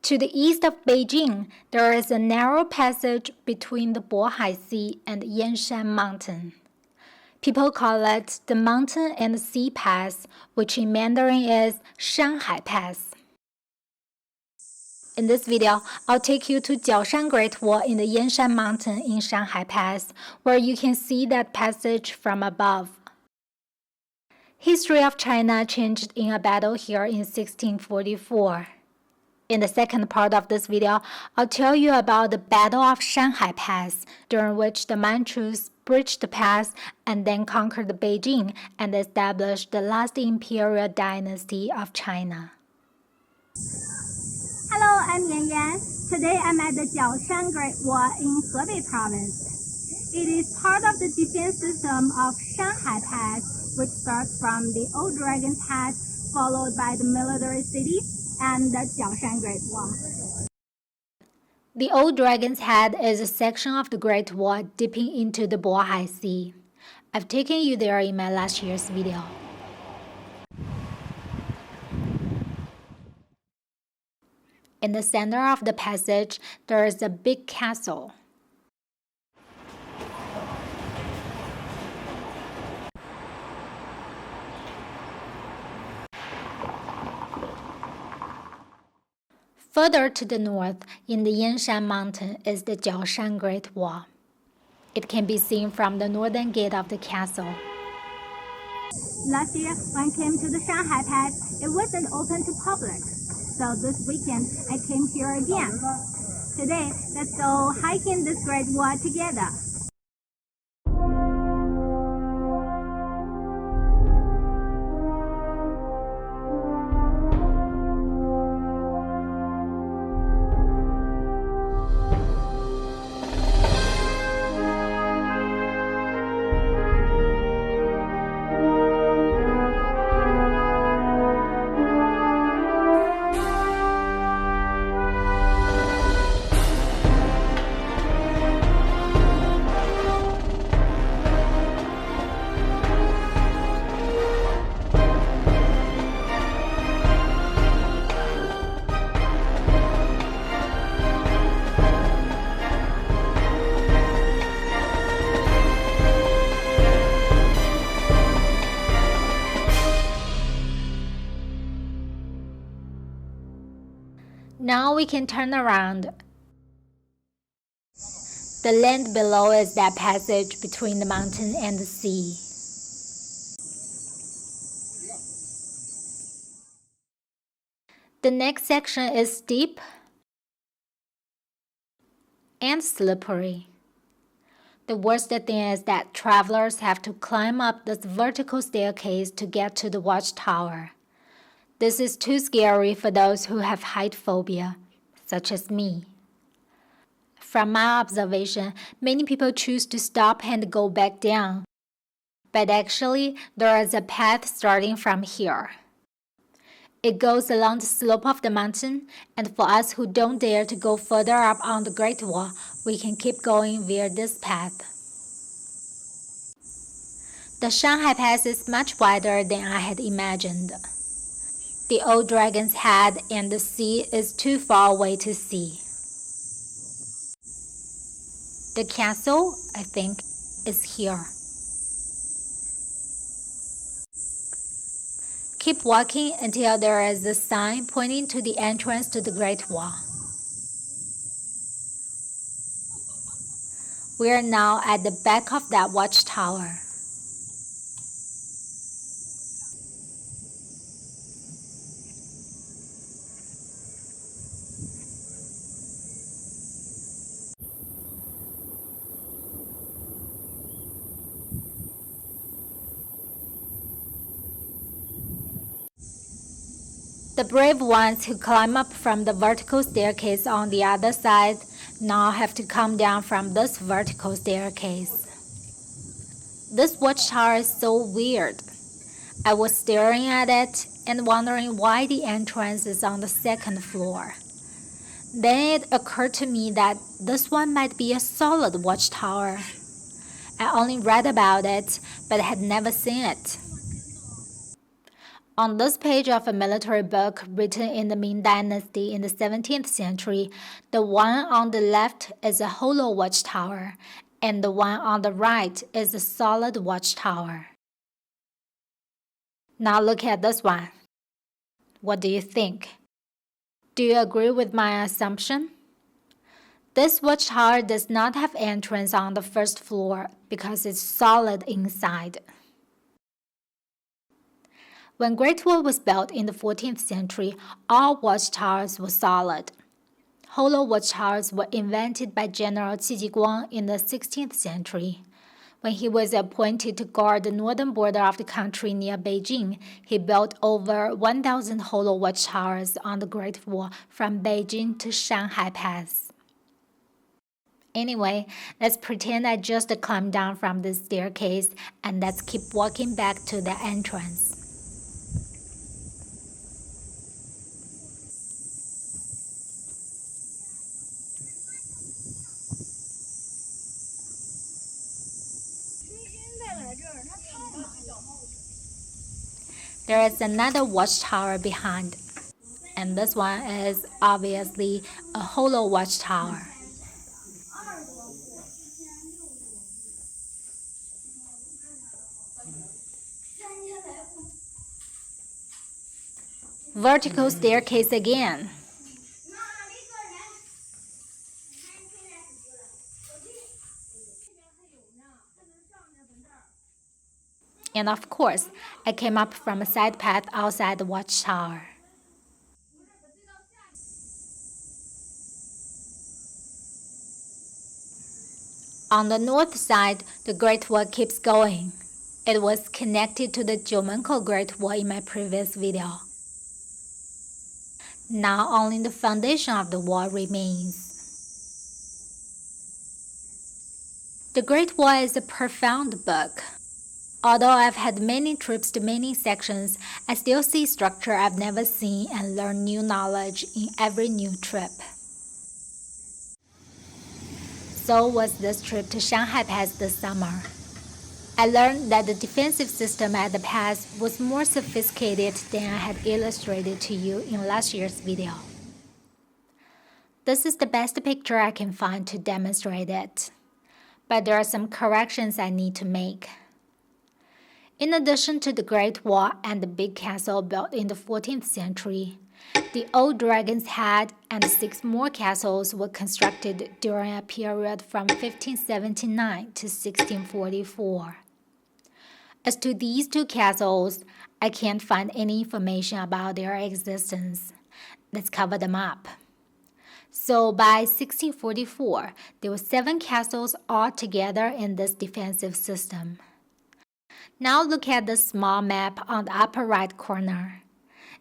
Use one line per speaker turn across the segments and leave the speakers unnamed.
To the east of Beijing, there is a narrow passage between the Bohai Sea and Yanshan Mountain. People call it the Mountain and Sea Pass, which in Mandarin is Shanhai Pass. In this video, I'll take you to Jiaoshan Great Wall in the Yanshan Mountain in Shanhai Pass, where you can see that passage from above. History of China changed in a battle here in 1644. In the second part of this video, I'll tell you about the Battle of Shanhai Pass, during which the Manchus breached the pass and then conquered Beijing and established the last imperial dynasty of China.
Hello, I'm Yan Yan. Today I'm at the Jiaoshan Great Wall in Hebei province. It is part of the defense system of Shanhai Pass, which starts from the Old Dragon's Head, followed by the military city and the Jiaoshan Great Wall.
The Old Dragon's Head is a section of the Great Wall dipping into the Bohai Sea. I've taken you there in my last year's video. In the center of the passage, there is a big castle. Further to the north, in the Yanshan Mountain, is the Jiaoshan Great Wall. It can be seen from the northern gate of the castle.
Last year, when I came to the Shanhai Pass, it wasn't open to public. So this weekend, I came here again. Today, let's go hiking this Great Wall together.
Now we can turn around. The land below is that passage between the mountain and the sea. The next section is steep and slippery. The worst thing is that travelers have to climb up this vertical staircase to get to the watchtower. This is too scary for those who have height phobia, such as me. From my observation, many people choose to stop and go back down. But actually, there is a path starting from here. It goes along the slope of the mountain, and for us who don't dare to go further up on the Great Wall, we can keep going via this path. The Shanhai Pass is much wider than I had imagined. The Old Dragon's Head and the sea is too far away to see. The castle, I think, is here. Keep walking until there is a sign pointing to the entrance to the Great Wall. We are now at the back of that watchtower. The brave ones who climb up from the vertical staircase on the other side now have to come down from this vertical staircase. This watchtower is so weird. I was staring at it and wondering why the entrance is on the second floor. Then it occurred to me that this one might be a solid watchtower. I only read about it, but had never seen it. On this page of a military book written in the Ming Dynasty in the 17th century, the one on the left is a hollow watchtower, and the one on the right is a solid watchtower. Now look at this one. What do you think? Do you agree with my assumption? This watchtower does not have entrance on the first floor because it's solid inside. When Great Wall was built in the 14th century, all watchtowers were solid. Hollow watchtowers were invented by General Qi Guang in the 16th century. When he was appointed to guard the northern border of the country near Beijing, he built over 1,000 hollow watchtowers on the Great Wall from Beijing to Shanhai Pass. Anyway, let's pretend I just climbed down from this staircase and let's keep walking back to the entrance. There is another watchtower behind, and this one is obviously a hollow watchtower. Vertical staircase again. And of course, I came up from a side path outside the watchtower. On the north side, the Great Wall keeps going. It was connected to the Jiumenkou Great Wall in my previous video. Now only the foundation of the wall remains. The Great Wall is a profound book. Although I've had many trips to many sections, I still see structure I've never seen and learn new knowledge in every new trip. So was this trip to Shanhai Pass this summer. I learned that the defensive system at the pass was more sophisticated than I had illustrated to you in last year's video. This is the best picture I can find to demonstrate it, but there are some corrections I need to make. In addition to the Great Wall and the big castle built in the 14th century, the old Dragon's Head and 6 more castles were constructed during a period from 1579 to 1644. As to these 2 castles, I can't find any information about their existence. Let's cover them up. So by 1644, there were 7 castles altogether in this defensive system. Now look at the small map on the upper right corner.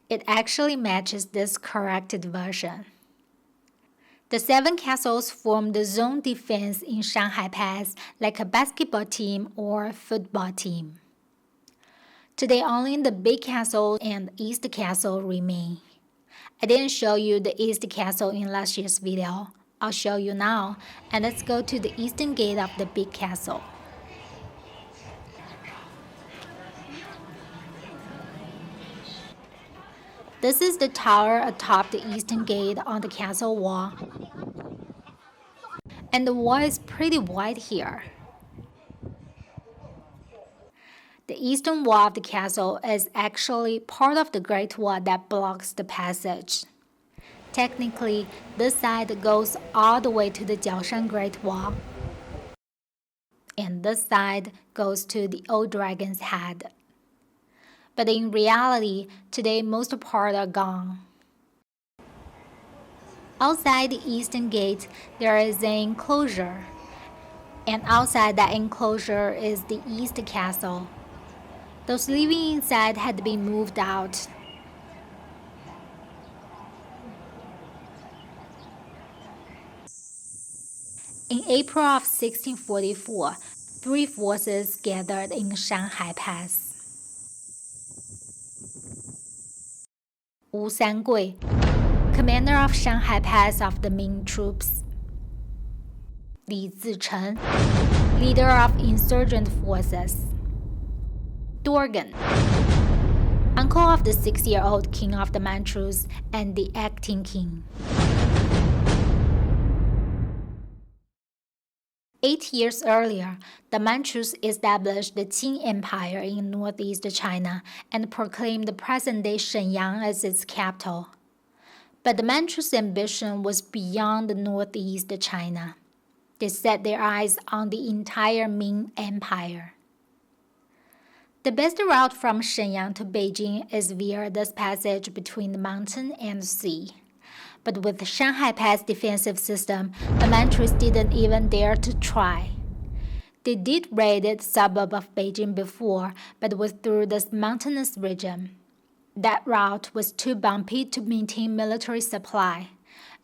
It actually matches this corrected version. The 7 castles form the zone defense in Shanhai Pass like a basketball team or a football team. Today only the big castle and east castle remain. I didn't show you the east castle in last year's video. I'll show you now, and let's go to the eastern gate of the big castle. This is the tower atop the eastern gate on the castle wall. And the wall is pretty wide here. The eastern wall of the castle is actually part of the Great Wall that blocks the passage. Technically, this side goes all the way to the Jiaoshan Great Wall, and this side goes to the Old Dragon's Head. But in reality, today most parts are gone. Outside the eastern gate, there is an enclosure, and outside that enclosure is the east castle. Those living inside had been moved out. In April of 1644, 3 forces gathered in Shanhai Pass. Wu Sangui, commander of Shanhai Pass of the Ming troops. Li Zicheng, leader of insurgent forces. Dorgan, uncle of the 6-year-old king of the Manchus and the acting king. 8 years earlier, the Manchus established the Qing Empire in northeast China and proclaimed the present-day Shenyang as its capital. But the Manchus' ambition was beyond the northeast China. They set their eyes on the entire Ming Empire. The best route from Shenyang to Beijing is via this passage between the mountain and the sea. But with the Shanhai Pass defensive system, the Manchus didn't even dare to try. They did raid the suburb of Beijing before, but was through this mountainous region. That route was too bumpy to maintain military supply.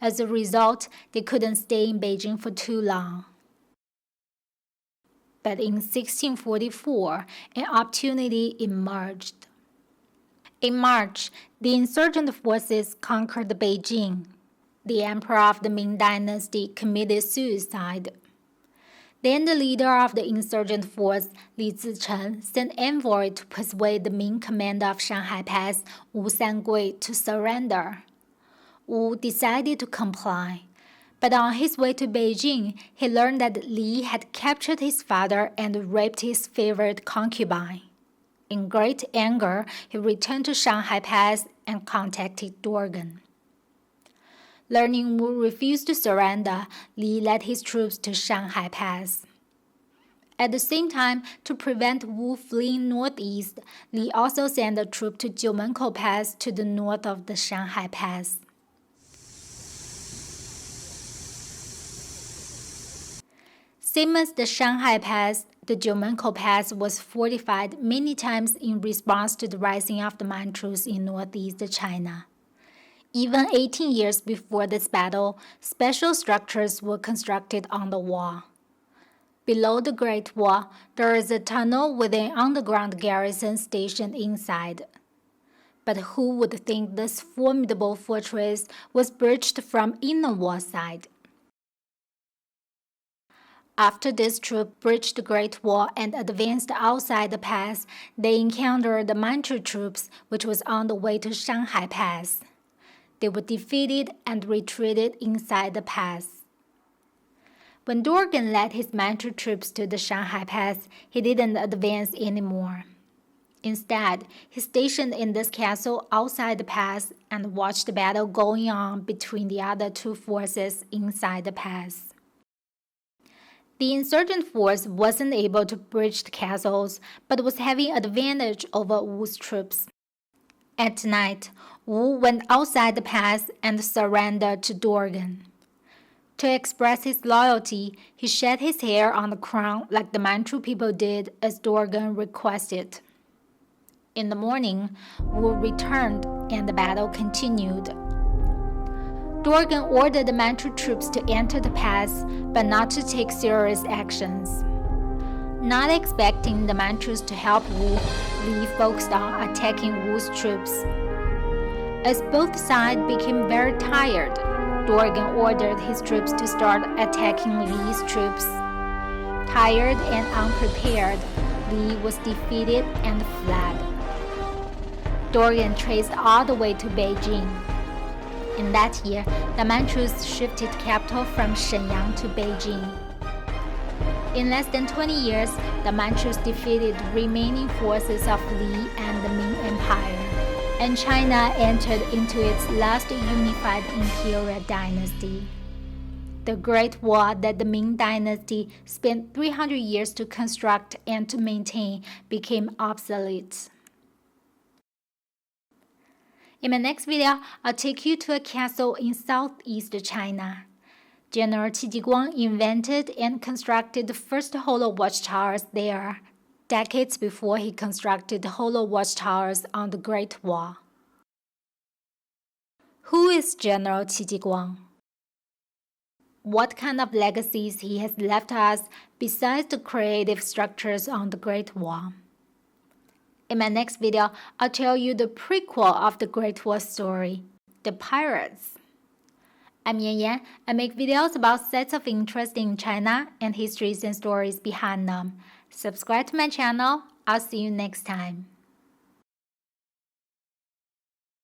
As a result, they couldn't stay in Beijing for too long. But in 1644, an opportunity emerged. In March, the insurgent forces conquered Beijing. The emperor of the Ming Dynasty committed suicide. Then the leader of the insurgent force, Li Zicheng, sent envoy to persuade the Ming commander of Shanhai Pass, Wu Sangui, to surrender. Wu decided to comply. But on his way to Beijing, he learned that Li had captured his father and raped his favorite concubine. In great anger, he returned to Shanhai Pass and contacted Dorgan. Learning Wu refused to surrender, Li led his troops to Shanhai Pass. At the same time, to prevent Wu fleeing northeast, Li also sent a troop to Jiumenkou Pass to the north of the Shanhai Pass. Same as the Shanhai Pass, the Jiumenkou Pass was fortified many times in response to the rising of the Manchus in northeast China. Even 18 years before this battle, special structures were constructed on the wall. Below the Great Wall, there is a tunnel with an underground garrison stationed inside. But who would think this formidable fortress was breached from inner wall side? After this troop breached the Great Wall and advanced outside the pass, they encountered the Manchu troops, which was on the way to Shanhai Pass. They were defeated and retreated inside the pass. When Dorgan led his Manchu troops to the Shanhai Pass, he didn't advance anymore. Instead, he stationed in this castle outside the pass and watched the battle going on between the other two forces inside the pass. The insurgent force wasn't able to breach the castles, but was having advantage over Wu's troops. At night, Wu went outside the pass and surrendered to Dorgan. To express his loyalty, he shed his hair on the crown like the Manchu people did as Dorgan requested. In the morning, Wu returned and the battle continued. Dorgan ordered the Manchu troops to enter the pass, but not to take serious actions. Not expecting the Manchus to help Wu, Li focused on attacking Wu's troops. As both sides became very tired, Dorgan ordered his troops to start attacking Li's troops. Tired and unprepared, Li was defeated and fled. Dorgan traced all the way to Beijing. In that year, the Manchus shifted capital from Shenyang to Beijing. In less than 20 years, the Manchus defeated the remaining forces of Li and the Ming Empire, and China entered into its last unified imperial dynasty. The Great Wall that the Ming Dynasty spent 300 years to construct and to maintain became obsolete. In my next video, I'll take you to a castle in southeast China. General Qi Jiguang invented and constructed the first hollow watchtowers there, decades before he constructed the hollow watchtowers on the Great Wall. Who is General Qi Jiguang? What kind of legacies he has left us besides the creative structures on the Great Wall? In my next video, I'll tell you the prequel of the Great Wall story, the Pirates. I'm Yan Yan. I make videos about sites of interest in China and histories and stories behind them. Subscribe to my channel. I'll see you next time.